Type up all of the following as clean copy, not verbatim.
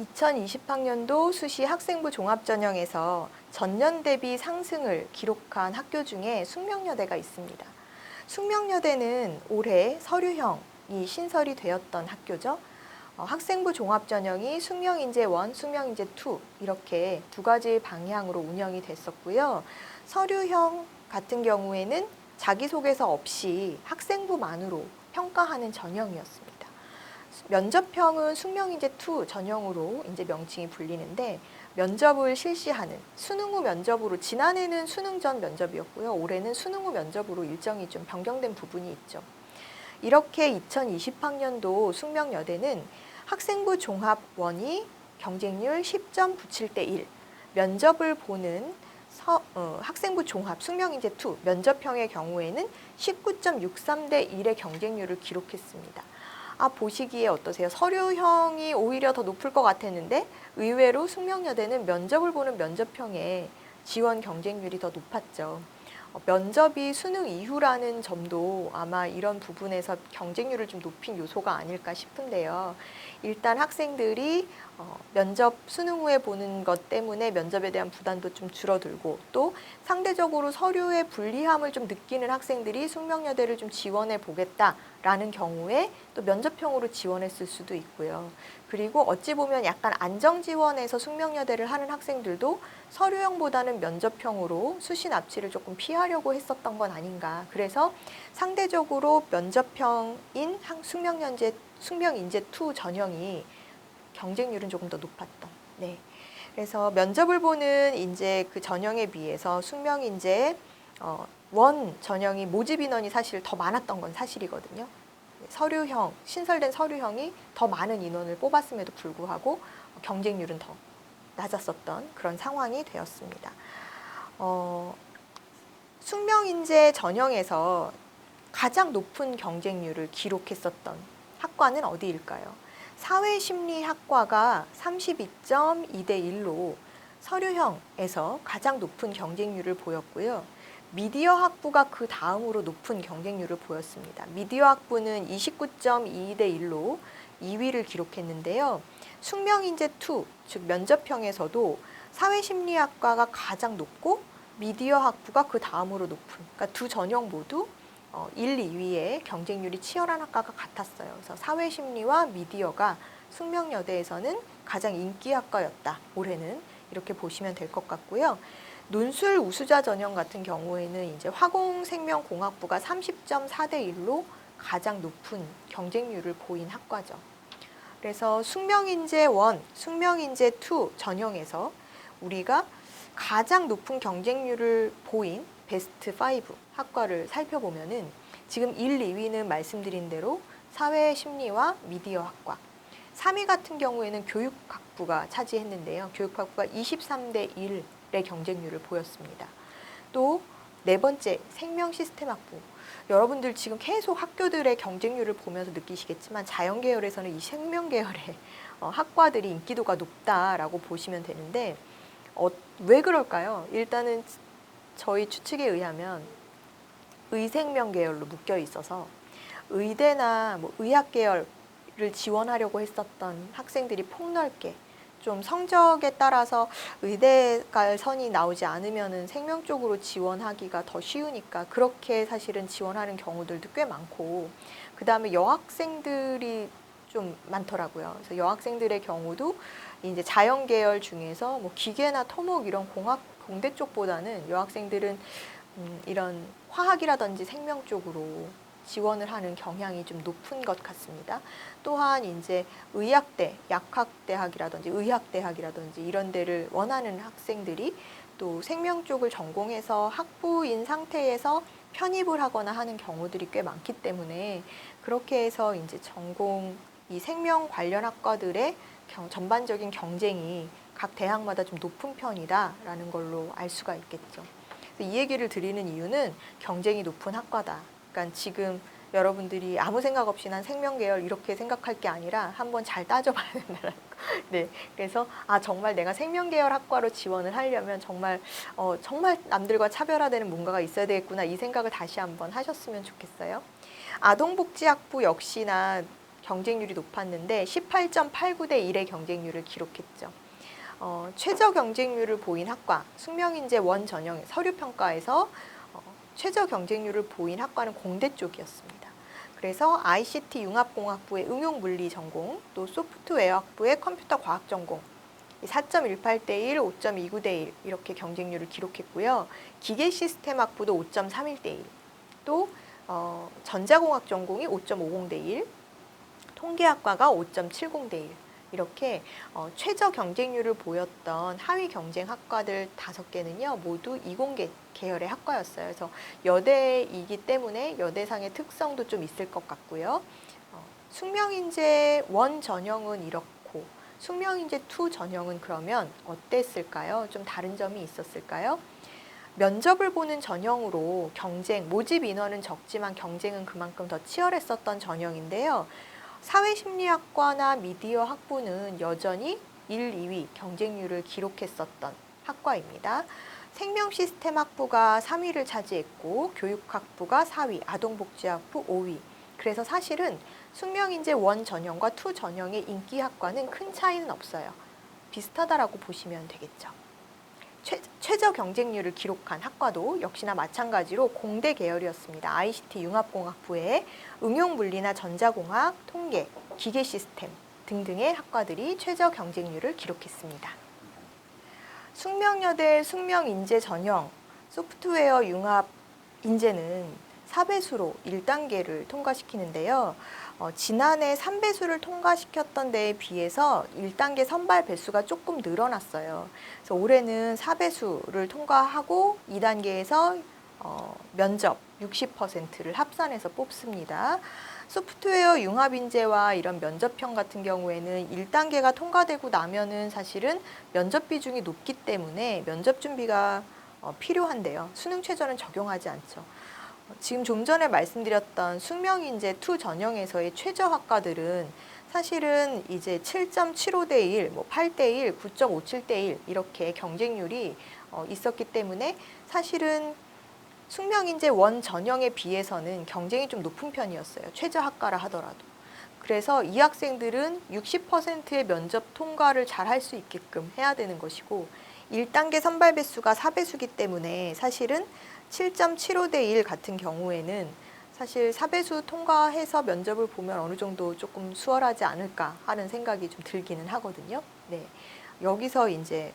2020학년도 수시 학생부 종합전형에서 전년 대비 상승을 기록한 학교 중에 숙명여대가 있습니다. 숙명여대는 올해 서류형이 신설이 되었던 학교죠. 학생부 종합전형이 숙명인재 1, 숙명인재 2 이렇게 두 가지 방향으로 운영이 됐었고요. 서류형 같은 경우에는 자기소개서 없이 학생부만으로 평가하는 전형이었습니다. 면접형은 숙명인재 2 전형으로 이제 명칭이 불리는데 면접을 실시하는 수능 후 면접으로 지난해는 수능 전 면접이었고요. 올해는 수능 후 면접으로 일정이 좀 변경된 부분이 있죠. 이렇게 2020학년도 숙명여대는 학생부 종합원이 경쟁률 10.97대 1, 면접을 보는 학생부 종합 숙명인재 2 면접형의 경우에는 19.63대 1의 경쟁률을 기록했습니다. 보시기에 어떠세요? 서류형이 오히려 더 높을 것 같았는데 의외로 숙명여대는 면접을 보는 면접형의 지원 경쟁률이 더 높았죠. 면접이 수능 이후라는 점도 아마 이런 부분에서 경쟁률을 좀 높인 요소가 아닐까 싶은데요. 일단 학생들이 면접 수능 후에 보는 것 때문에 면접에 대한 부담도 좀 줄어들고 또 상대적으로 서류의 불리함을 좀 느끼는 학생들이 숙명여대를 좀 지원해 보겠다라는 경우에 또 면접형으로 지원했을 수도 있고요. 그리고 어찌 보면 약간 안정 지원해서 숙명여대를 하는 학생들도 서류형보다는 면접형으로 수시 납치를 조금 피하려고 했었던 건 아닌가. 그래서 상대적으로 면접형인 숙명인재 2 전형이 경쟁률은 조금 더 높았던. 네. 그래서 면접을 보는 이제 그 전형에 비해서 숙명인재 1 전형이 모집 인원이 사실 더 많았던 건 사실이거든요. 서류형, 신설된 서류형이 더 많은 인원을 뽑았음에도 불구하고 경쟁률은 더 낮았었던 그런 상황이 되었습니다. 숙명인재 전형에서 가장 높은 경쟁률을 기록했었던 학과는 어디일까요? 사회심리학과가 32.2대 1로 서류형에서 가장 높은 경쟁률을 보였고요. 미디어 학부가 그 다음으로 높은 경쟁률을 보였습니다. 미디어 학부는 29.22대 1로 2위를 기록했는데요. 숙명인재 2, 즉 면접형에서도 사회심리학과가 가장 높고 미디어 학부가 그 다음으로 높은, 그러니까 두 전형 모두 1, 2위에 경쟁률이 치열한 학과가 같았어요. 그래서 사회심리와 미디어가 숙명여대에서는 가장 인기 학과였다. 올해는 이렇게 보시면 될 것 같고요. 논술 우수자 전형 같은 경우에는 이제 화공생명공학부가 30.4대 1로 가장 높은 경쟁률을 보인 학과죠. 그래서 숙명인재 1, 숙명인재 2 전형에서 우리가 가장 높은 경쟁률을 보인 베스트 5 학과를 살펴보면은 지금 1, 2위는 말씀드린 대로 사회심리와 미디어학과, 3위 같은 경우에는 교육학부가 차지했는데요. 교육학부가 23대 1의 경쟁률을 보였습니다. 또 네 번째 생명시스템학부. 여러분들 지금 계속 학교들의 경쟁률을 보면서 느끼시겠지만 자연계열에서는 이 생명계열의 학과들이 인기도가 높다라고 보시면 되는데 왜 그럴까요? 일단은 저희 추측에 의하면 의생명 계열로 묶여 있어서 의대나 의학 계열을 지원하려고 했었던 학생들이 폭넓게 좀 성적에 따라서 의대 갈 선이 나오지 않으면은 생명 쪽으로 지원하기가 더 쉬우니까 그렇게 사실은 지원하는 경우들도 꽤 많고 그 다음에 여학생들이 좀 많더라고요. 그래서 여학생들의 경우도 이제 자연 계열 중에서 기계나 토목 이런 공대 쪽보다는 여학생들은 이런 화학이라든지 생명 쪽으로 지원을 하는 경향이 좀 높은 것 같습니다. 또한 이제 의학대, 약학대학이라든지 의학대학이라든지 이런 데를 원하는 학생들이 또 생명 쪽을 전공해서 학부인 상태에서 편입을 하거나 하는 경우들이 꽤 많기 때문에 그렇게 해서 이제 전공 이 생명 관련 학과들의 전반적인 경쟁이 각 대학마다 좀 높은 편이다라는 걸로 알 수가 있겠죠. 이 얘기를 드리는 이유는 경쟁이 높은 학과다. 그러니까 지금 여러분들이 아무 생각 없이 난 생명계열 이렇게 생각할 게 아니라 한번 잘 따져봐야 된다는 거. 네, 그래서 정말 내가 생명계열 학과로 지원을 하려면 정말 남들과 차별화되는 뭔가가 있어야 되겠구나 이 생각을 다시 한번 하셨으면 좋겠어요. 아동복지학부 역시나 경쟁률이 높았는데 18.89대 1의 경쟁률을 기록했죠. 최저 경쟁률을 보인 학과, 숙명인재 원 전형의 서류평가에서 최저 경쟁률을 보인 학과는 공대 쪽이었습니다. 그래서 ICT 융합공학부의 응용물리 전공, 또 소프트웨어학부의 컴퓨터 과학 전공, 4.18대 1, 5.29대 1 이렇게 경쟁률을 기록했고요. 기계시스템학부도 5.31대 1, 또 전자공학 전공이 5.50대 1, 통계학과가 5.70대 1 이렇게 최저 경쟁률을 보였던 하위 경쟁 학과들 5개는요 모두 이공계 계열의 학과였어요. 그래서 여대이기 때문에 여대상의 특성도 좀 있을 것 같고요. 숙명인재 원 전형은 이렇고 숙명인재 2 전형은 그러면 어땠을까요? 좀 다른 점이 있었을까요? 면접을 보는 전형으로 경쟁, 모집 인원은 적지만 경쟁은 그만큼 더 치열했었던 전형인데요. 사회심리학과나 미디어 학부는 여전히 1, 2위 경쟁률을 기록했었던 학과입니다. 생명시스템학부가 3위를 차지했고 교육학부가 4위, 아동복지학부 5위. 그래서 사실은 숙명인재 원 전형과 2 전형의 인기 학과는 큰 차이는 없어요. 비슷하다라고 보시면 되겠죠. 최저 경쟁률을 기록한 학과도 역시나 마찬가지로 공대 계열이었습니다. ICT 융합공학부에 응용물리나 전자공학, 통계, 기계시스템 등등의 학과들이 최저 경쟁률을 기록했습니다. 숙명여대 숙명인재 전형 소프트웨어 융합 인재는 4배수로 1단계를 통과시키는데요. 지난해 3배수를 통과시켰던 데에 비해서 1단계 선발 배수가 조금 늘어났어요. 그래서 올해는 4배수를 통과하고 2단계에서 면접 60%를 합산해서 뽑습니다. 소프트웨어 융합인재와 이런 면접형 같은 경우에는 1단계가 통과되고 나면은 사실은 면접 비중이 높기 때문에 면접 준비가 필요한데요. 수능 최저는 적용하지 않죠. 지금 좀 전에 말씀드렸던 숙명인재 2 전형에서의 최저 학과들은 사실은 이제 7.75대 1, 8대 1, 9.57대 1 이렇게 경쟁률이 있었기 때문에 사실은 숙명인재 원 전형에 비해서는 경쟁이 좀 높은 편이었어요. 최저 학과라 하더라도. 그래서 이 학생들은 60%의 면접 통과를 잘 할 수 있게끔 해야 되는 것이고 1단계 선발 배수가 4배수기 때문에 사실은 7.75대 1 같은 경우에는 사실 4배수 통과해서 면접을 보면 어느 정도 조금 수월하지 않을까 하는 생각이 좀 들기는 하거든요. 네. 여기서 이제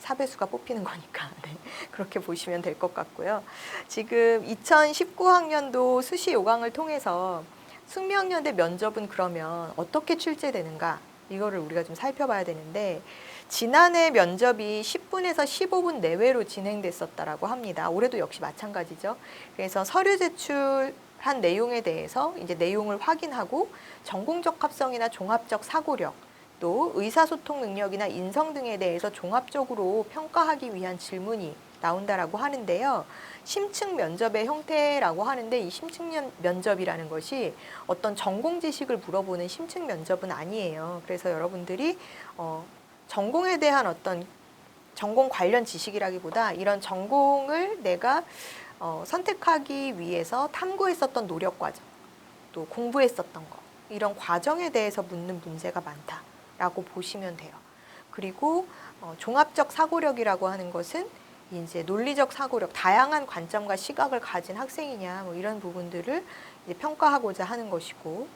4배수가 뽑히는 거니까 네. 그렇게 보시면 될 것 같고요. 지금 2019학년도 수시 요강을 통해서 숙명여대 면접은 그러면 어떻게 출제되는가 이거를 우리가 좀 살펴봐야 되는데 지난해 면접이 10분에서 15분 내외로 진행됐었다라고 합니다. 올해도 역시 마찬가지죠. 그래서 서류 제출한 내용에 대해서 이제 내용을 확인하고 전공적 합성이나 종합적 사고력, 또 의사소통 능력이나 인성 등에 대해서 종합적으로 평가하기 위한 질문이 나온다라고 하는데요. 심층 면접의 형태라고 하는데 이 심층 면접이라는 것이 어떤 전공 지식을 물어보는 심층 면접은 아니에요. 그래서 여러분들이 전공에 대한 어떤 전공 관련 지식이라기보다 이런 전공을 내가 선택하기 위해서 탐구했었던 노력 과정, 또 공부했었던 거 이런 과정에 대해서 묻는 문제가 많다라고 보시면 돼요. 그리고 종합적 사고력이라고 하는 것은 이제 논리적 사고력, 다양한 관점과 시각을 가진 학생이냐 뭐 이런 부분들을 이제 평가하고자 하는 것이고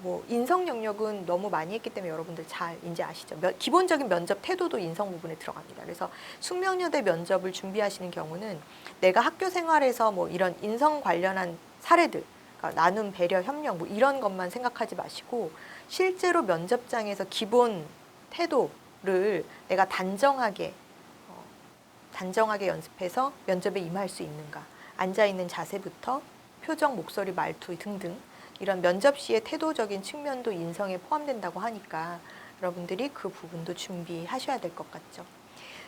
뭐 인성 영역은 너무 많이 했기 때문에 여러분들 잘 이제 아시죠. 기본적인 면접 태도도 인성 부분에 들어갑니다. 그래서 숙명여대 면접을 준비하시는 경우는 내가 학교 생활에서 뭐 이런 인성 관련한 사례들, 그러니까 나눔, 배려, 협력 뭐 이런 것만 생각하지 마시고 실제로 면접장에서 기본 태도를 내가 단정하게 연습해서 면접에 임할 수 있는가, 앉아있는 자세부터 표정, 목소리, 말투 등등 이런 면접 시의 태도적인 측면도 인성에 포함된다고 하니까 여러분들이 그 부분도 준비하셔야 될 것 같죠.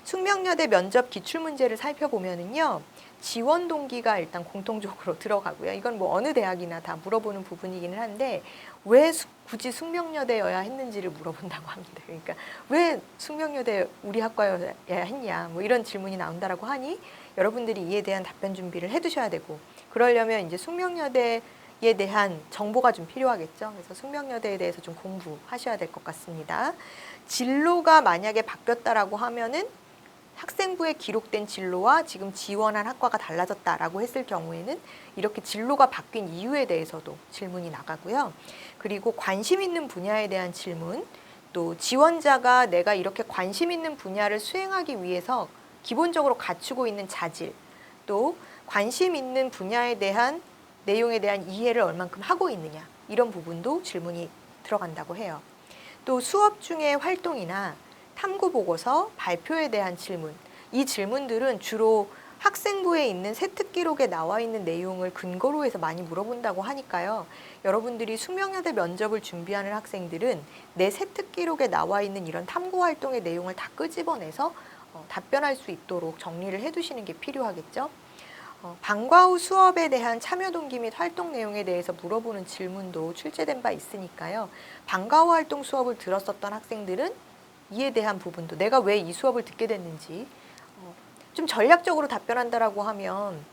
숙명여대 면접 기출문제를 살펴보면은요, 지원 동기가 일단 공통적으로 들어가고요. 이건 뭐 어느 대학이나 다 물어보는 부분이기는 한데 왜 굳이 숙명여대여야 했는지를 물어본다고 합니다. 그러니까 왜 숙명여대 우리 학과여야 했냐 뭐 이런 질문이 나온다라고 하니 여러분들이 이에 대한 답변 준비를 해두셔야 되고 그러려면 이제 숙명여대 대한 정보가 좀 필요하겠죠. 그래서 숙명여대에 대해서 좀 공부하셔야 될 것 같습니다. 진로가 만약에 바뀌었다라고 하면은 학생부에 기록된 진로와 지금 지원한 학과가 달라졌다라고 했을 경우에는 이렇게 진로가 바뀐 이유에 대해서도 질문이 나가고요. 그리고 관심 있는 분야에 대한 질문, 또 지원자가 내가 이렇게 관심 있는 분야를 수행하기 위해서 기본적으로 갖추고 있는 자질, 또 관심 있는 분야에 대한 내용에 대한 이해를 얼만큼 하고 있느냐, 이런 부분도 질문이 들어간다고 해요. 또 수업 중의 활동이나 탐구 보고서, 발표에 대한 질문, 이 질문들은 주로 학생부에 있는 세특 기록에 나와 있는 내용을 근거로 해서 많이 물어본다고 하니까요. 여러분들이 숙명여대 면접을 준비하는 학생들은 내 세특 기록에 나와 있는 이런 탐구 활동의 내용을 다 끄집어내서 답변할 수 있도록 정리를 해두시는 게 필요하겠죠. 방과 후 수업에 대한 참여 동기 및 활동 내용에 대해서 물어보는 질문도 출제된 바 있으니까요. 방과 후 활동 수업을 들었었던 학생들은 이에 대한 부분도 내가 왜 이 수업을 듣게 됐는지 좀 전략적으로 답변한다라고 하면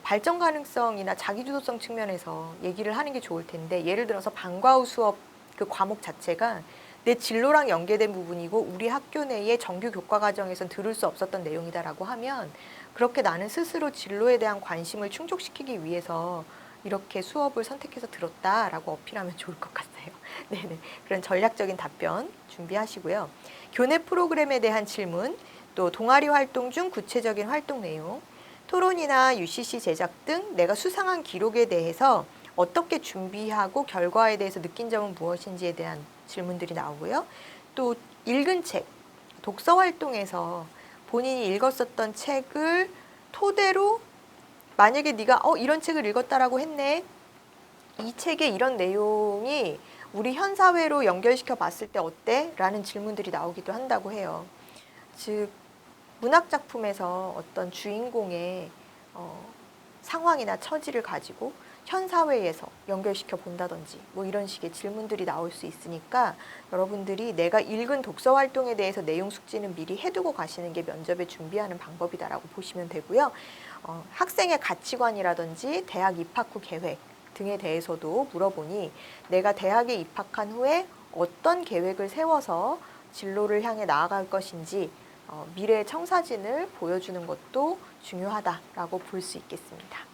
발전 가능성이나 자기주도성 측면에서 얘기를 하는 게 좋을 텐데, 예를 들어서 방과 후 수업 그 과목 자체가 내 진로랑 연계된 부분이고 우리 학교 내의 정규 교과 과정에선 들을 수 없었던 내용이다라고 하면, 그렇게 나는 스스로 진로에 대한 관심을 충족시키기 위해서 이렇게 수업을 선택해서 들었다라고 어필하면 좋을 것 같아요. 네네. 그런 전략적인 답변 준비하시고요. 교내 프로그램에 대한 질문, 또 동아리 활동 중 구체적인 활동 내용, 토론이나 UCC 제작 등 내가 수상한 기록에 대해서 어떻게 준비하고 결과에 대해서 느낀 점은 무엇인지에 대한 질문들이 나오고요. 또 읽은 책, 독서 활동에서 본인이 읽었었던 책을 토대로 만약에 네가 이런 책을 읽었다라고 했네. 이 책의 이런 내용이 우리 현 사회로 연결시켜 봤을 때 어때? 라는 질문들이 나오기도 한다고 해요. 즉 문학 작품에서 어떤 주인공의 상황이나 처지를 가지고 현 사회에서 연결시켜 본다든지 뭐 이런 식의 질문들이 나올 수 있으니까 여러분들이 내가 읽은 독서 활동에 대해서 내용 숙지는 미리 해두고 가시는 게 면접에 준비하는 방법이다라고 보시면 되고요. 학생의 가치관이라든지 대학 입학 후 계획 등에 대해서도 물어보니 내가 대학에 입학한 후에 어떤 계획을 세워서 진로를 향해 나아갈 것인지 미래의 청사진을 보여주는 것도 중요하다라고 볼 수 있겠습니다.